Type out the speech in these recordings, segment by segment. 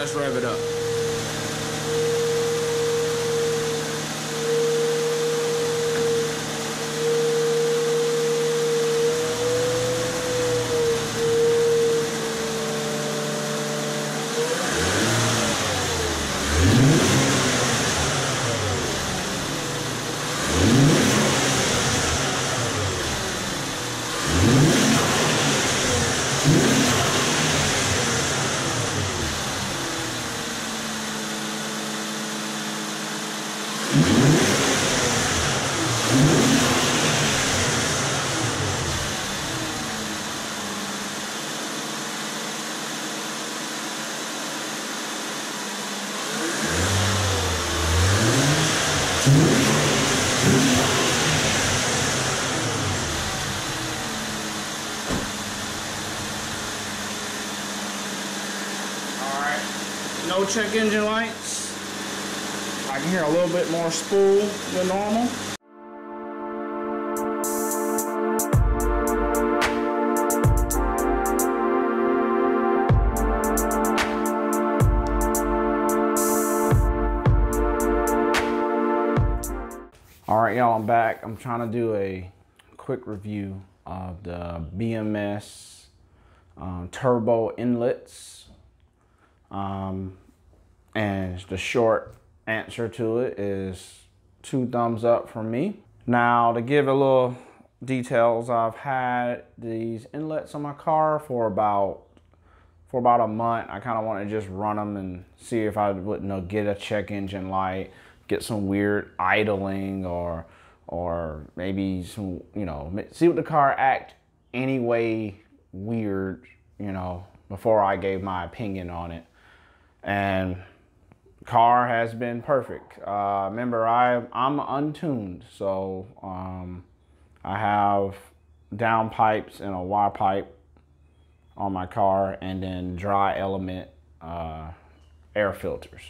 let's rev it up. No check engine lights. I can hear a little bit more spool than normal. All right, y'all, I'm back. I'm trying to do a quick review of the BMS turbo inlets. And the short answer to it is 2 thumbs up from me. Now, to give a little details, I've had these inlets on my car for about a month. I kind of want to just run them and see if I would get a check engine light, get some weird idling, or maybe some, see what the car act anyway weird, before I gave my opinion on it. And car has been perfect. Remember, I'm untuned, so I have down pipes and a Y pipe on my car, and then dry element air filters.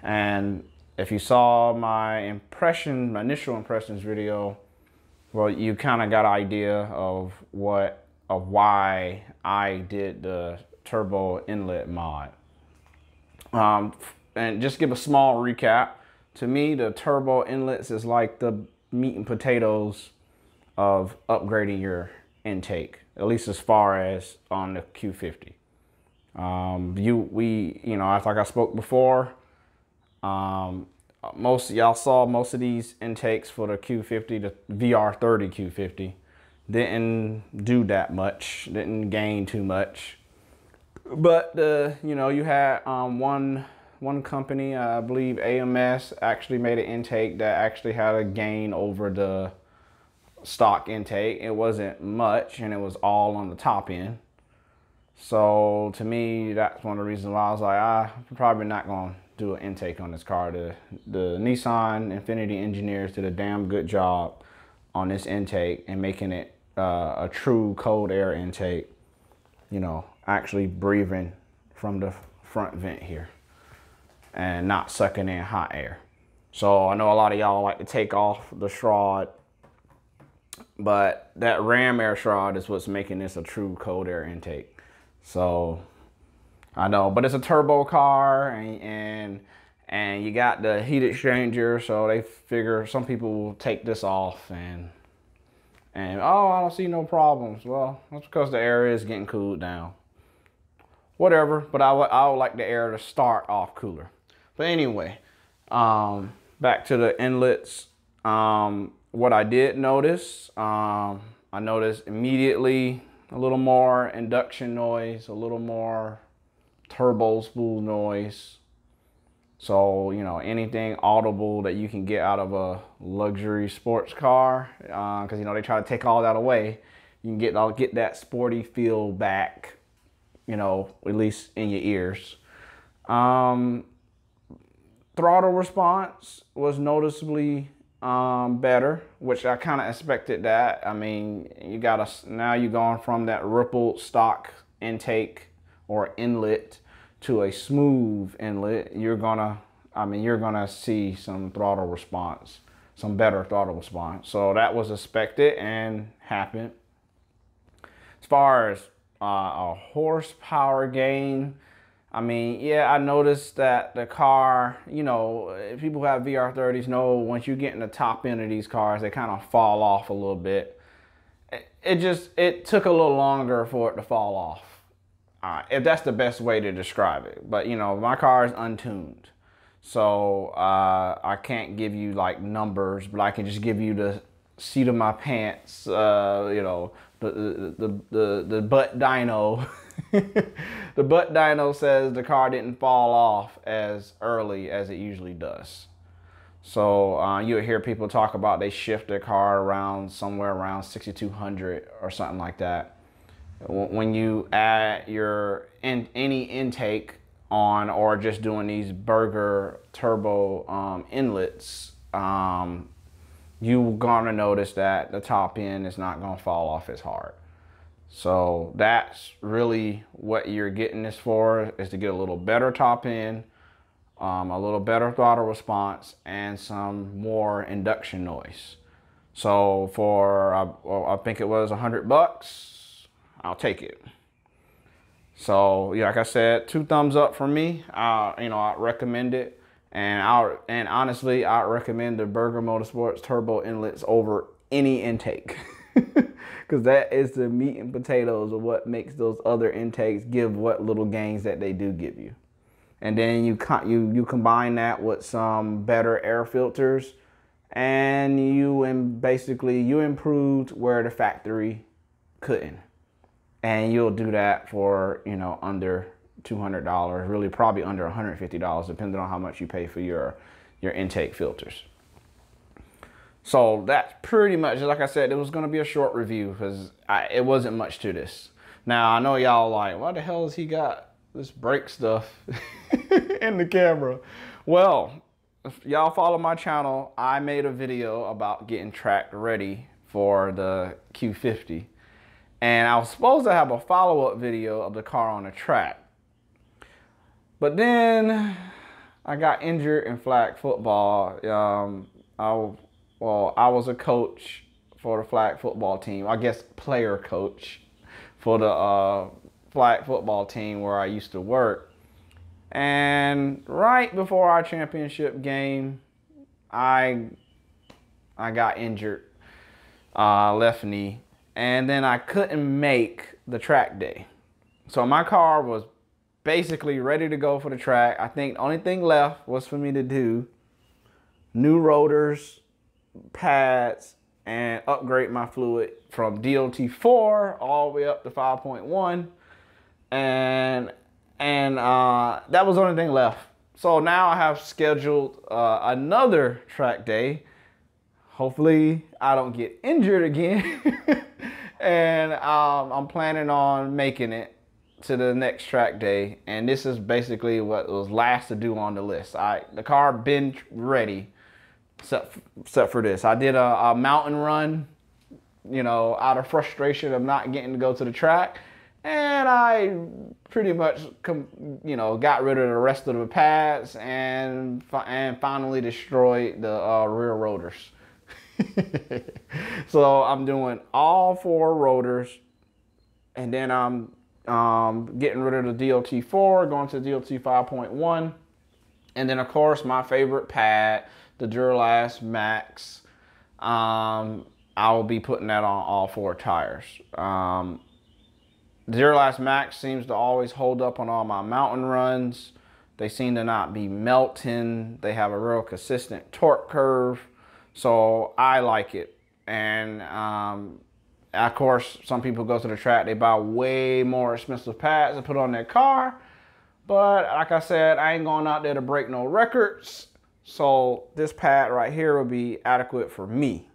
And if you saw my initial impressions video, well, you kind of got an idea of why I did the turbo inlet mod. And just give a small recap. To me, the turbo inlets is like the meat and potatoes of upgrading your intake, at least as far as on the Q50. Like I spoke before, most of y'all saw most of these intakes for the Q50, the VR30 Q50, didn't do that much, didn't gain too much. But you had one company, I believe BMS, actually made an intake that actually had a gain over the stock intake. It wasn't much, and it was all on the top end. So to me, that's one of the reasons why I was like, I'm probably not going to do an intake on this car. The Nissan Infiniti engineers did a damn good job on this intake and making it a true cold air intake, actually breathing from the front vent here and not sucking in hot air. So I know a lot of y'all like to take off the shroud, but that ram air shroud is what's making this a true cold air intake. So I know, but it's a turbo car, and you got the heat exchanger, so they figure some people will take this off and oh, I don't see no problems. Well, that's because the air is getting cooled down. Whatever, but I would like the air to start off cooler. But anyway, back to the inlets. What I did notice, I noticed immediately a little more induction noise, a little more turbo spool noise. So, anything audible that you can get out of a luxury sports car, because, they try to take all that away. You can get that sporty feel back, at least in your ears. Throttle response was noticeably better, which I kind of expected that. I mean, now you're going from that rippled stock intake or inlet to a smooth inlet. You're gonna see some throttle response, some better throttle response. So that was expected and happened. As far as a horsepower gain, I mean, yeah, I noticed that the car, you know, people who have VR30s know once you get in the top end of these cars, they kind of fall off a little bit. It took a little longer for it to fall off. If that's the best way to describe it. But, you know, my car is untuned. So I can't give you like numbers, but I can just give you the seat of my pants, you know, the butt dyno. The butt dyno says the car didn't fall off as early as it usually does. So you'll hear people talk about they shift their car around somewhere around 6,200 or something like that. When you add your any intake on, or just doing these burger turbo inlets, you're gonna notice that the top end is not gonna fall off as hard. So that's really what you're getting this for, is to get a little better top end, a little better throttle response, and some more induction noise. So for I think it was $100, I'll take it. So yeah, like I said, 2 thumbs up for me. You know, I recommend it, and honestly, I recommend the Burger Motorsports Turbo Inlets over any intake, because that is the meat and potatoes of what makes those other intakes give what little gains that they do give you. And then you combine that with some better air filters, and basically you improved where the factory couldn't. And you'll do that for, you know, under $200, really probably under $150, depending on how much you pay for your intake filters. So that's pretty much, like I said, it was going to be a short review because it wasn't much to this. Now, I know y'all like, why the hell has he got this brake stuff in the camera? Well, if y'all follow my channel, I made a video about getting track ready for the Q50. And I was supposed to have a follow-up video of the car on the track. But then I got injured in flag football. I was a coach for the flag football team. I guess player coach for the flag football team where I used to work. And right before our championship game, I got injured, left knee. And then I couldn't make the track day. So my car was basically ready to go for the track. I think the only thing left was for me to do new rotors, pads, and upgrade my fluid from DOT4 all the way up to 5.1. And that was the only thing left. So now I have scheduled another track day. Hopefully I don't get injured again. And I'm planning on making it to the next track day. And this is basically what was last to do on the list. The car been ready, except for this. I did a mountain run, you know, out of frustration of not getting to go to the track. And I pretty much, you know, got rid of the rest of the pads and finally destroyed the rear rotors. So I'm doing all 4 rotors, and then I'm getting rid of the DOT4, going to DOT 5.1, and then of course my favorite pad, the Duralast Max. I will be putting that on all 4 tires. The Duralast Max seems to always hold up on all my mountain runs. They seem to not be melting. They have a real consistent torque curve. So I like it. And of course, some people go to the track, they buy way more expensive pads to put on their car. But like I said, I ain't going out there to break no records. So this pad right here will be adequate for me.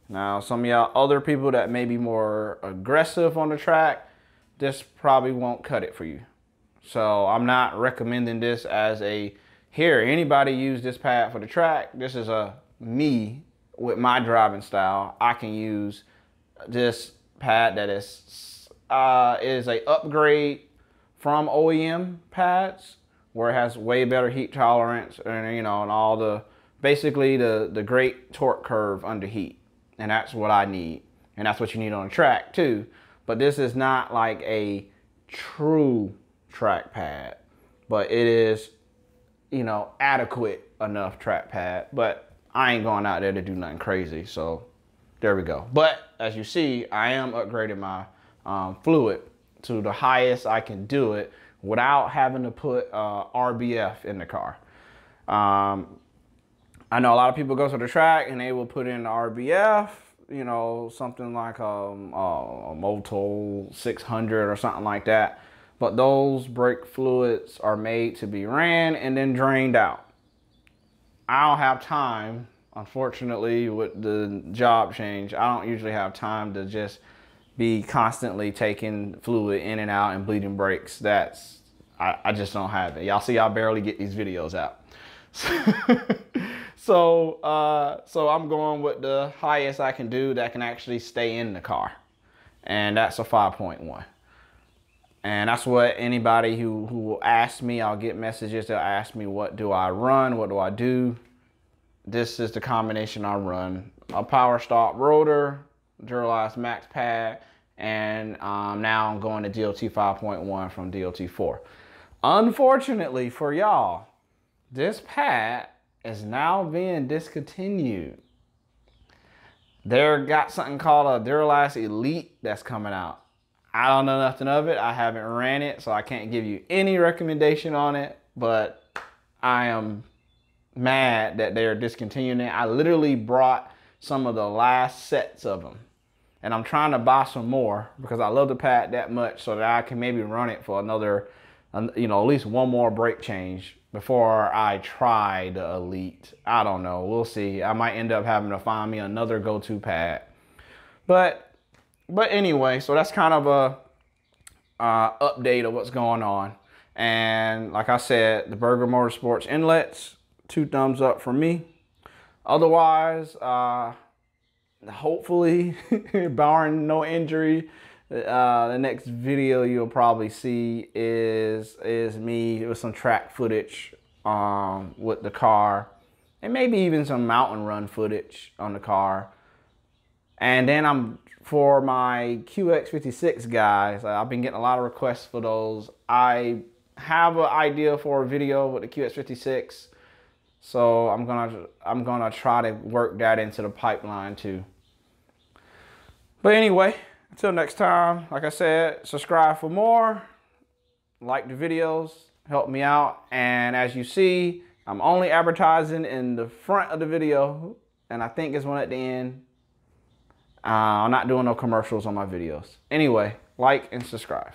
Now, some of y'all other people that may be more aggressive on the track, this probably won't cut it for you. So I'm not recommending this as a, here, anybody use this pad for the track. This is a me with my driving style. I can use this pad that is a upgrade from OEM pads, where it has way better heat tolerance and, you know, and all the, basically the great torque curve under heat. And that's what I need. And that's what you need on a track too. But this is not like a true track pad. but it is, you know, adequate enough track pad. But I ain't going out there to do nothing crazy, so there we go. But as you see, I am upgrading my fluid to the highest I can do it without having to put RBF in the car. I know a lot of people go to the track and they will put in RBF, you know, something like a Motul 600 or something like that. But those brake fluids are made to be ran and then drained out. I don't have time, unfortunately, with the job change. I don't usually have time to just be constantly taking fluid in and out and bleeding brakes. I just don't have it. Y'all see, I barely get these videos out. So I'm going with the highest I can do that can actually stay in the car. And that's a 5.1. And that's what anybody who will ask me, I'll get messages, they'll ask me, what do I run? What do I do? This is the combination I run. A power stop rotor, Duralast max pad, and now I'm going to DOT 5.1 from DOT 4. Unfortunately for y'all, this pad is now being discontinued. They're got something called a Duralast Elite that's coming out. I don't know nothing of it. I haven't ran it, so I can't give you any recommendation on it, but I am mad that they're discontinuing it. I literally brought some of the last sets of them, and I'm trying to buy some more because I love the pad that much so that I can maybe run it for another, you know, at least one more brake change before I try the Elite. I don't know. We'll see. I might end up having to find me another go-to pad. But anyway, so that's kind of a update of what's going on. And like I said, the Burger Motorsports Inlets, 2 thumbs up for me. Otherwise, hopefully, barring no injury, the next video you'll probably see is me with some track footage with the car, and maybe even some mountain run footage on the car. And then for my QX56 guys, I've been getting a lot of requests for those. I have an idea for a video with the QX56, so I'm gonna try to work that into the pipeline too. But anyway, until next time, like I said, subscribe for more, like the videos, help me out. And as you see, I'm only advertising in the front of the video, and I think it's one at the end. I'm not doing no commercials on my videos. Anyway, like and subscribe.